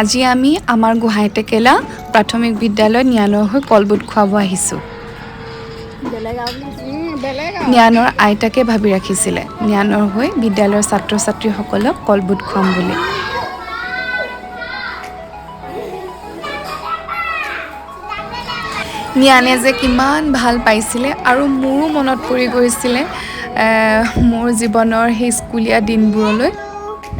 আজি আমি আমাৰ গোহাঁই টেকেলা প্ৰাথমিক বিদ্যালয়ত জ্ঞানৰ হৈ কলবুট খুৱাব আহিছোঁ। জ্ঞানৰ আইতাকে ভাবি ৰাখিছিলে জ্ঞানৰ হৈ বিদ্যালয়ৰ ছাত্ৰ ছাত্ৰীসকলক কলবুট খুৱাম বুলি। জ্ঞানে যে কিমান ভাল পাইছিলে আৰু মোৰো মনত পৰি গৈছিলে মোৰ জীৱনৰ সেই স্কুলীয়া দিনবোৰলৈ।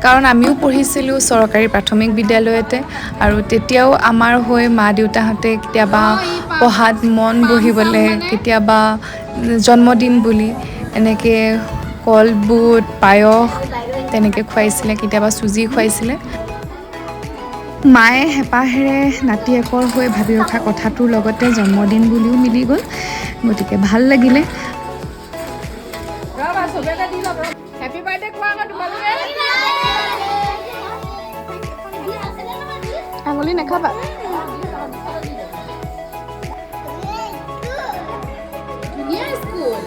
কাৰণ আমিও পঢ়িছিলোঁ চৰকাৰী প্ৰাথমিক বিদ্যালয়তে আৰু তেতিয়াও আমাৰ হৈ মা দেউতাহঁতে কেতিয়াবা পঢ়াত মন বহিবলৈ, কেতিয়াবা জন্মদিন বুলি এনেকৈ কলবুট পায়স তেনেকৈ খুৱাইছিলে, কেতিয়াবা চুজি খুৱাইছিলে। মায়ে হেঁপাহেৰে নাতিয়েকৰ হৈ ভাবি ৰখা কথাটোৰ লগতে জন্মদিন বুলিও মিলি গ'ল, গতিকে ভাল লাগিলে। হেপী বাৰ্থডে কোৱা আকৌ তোমালোকে। আঙুলি নাখাবা। ধুনীয়া স্কুল।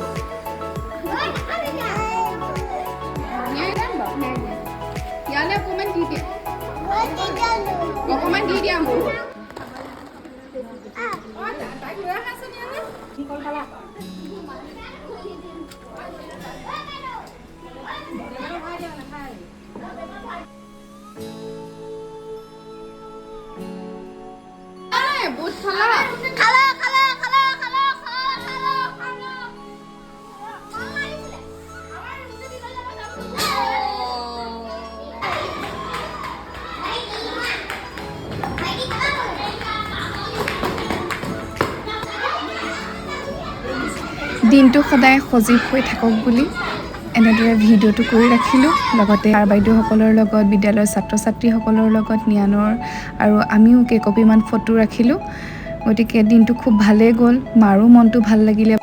ইয়ালে অকণমান দি দিয়া, অকণমান দি দিয়া মোক। বুট খালা? দিনটো সদায় সজীৱ হৈ থাকক বুলি এনেদৰে ভিডিঅ'টো কৰি ৰাখিলোঁ। লগতে ছাৰ বাইদেউসকলৰ লগত, বিদ্যালয়ৰ ছাত্ৰ ছাত্ৰীসকলৰ লগত জ্ঞানৰ আৰু আমিও কেইকপিমান ফটো ৰাখিলোঁ। গতিকে দিনটো খুব ভালেই গ'ল, মাৰো মনটো ভাল লাগিলে।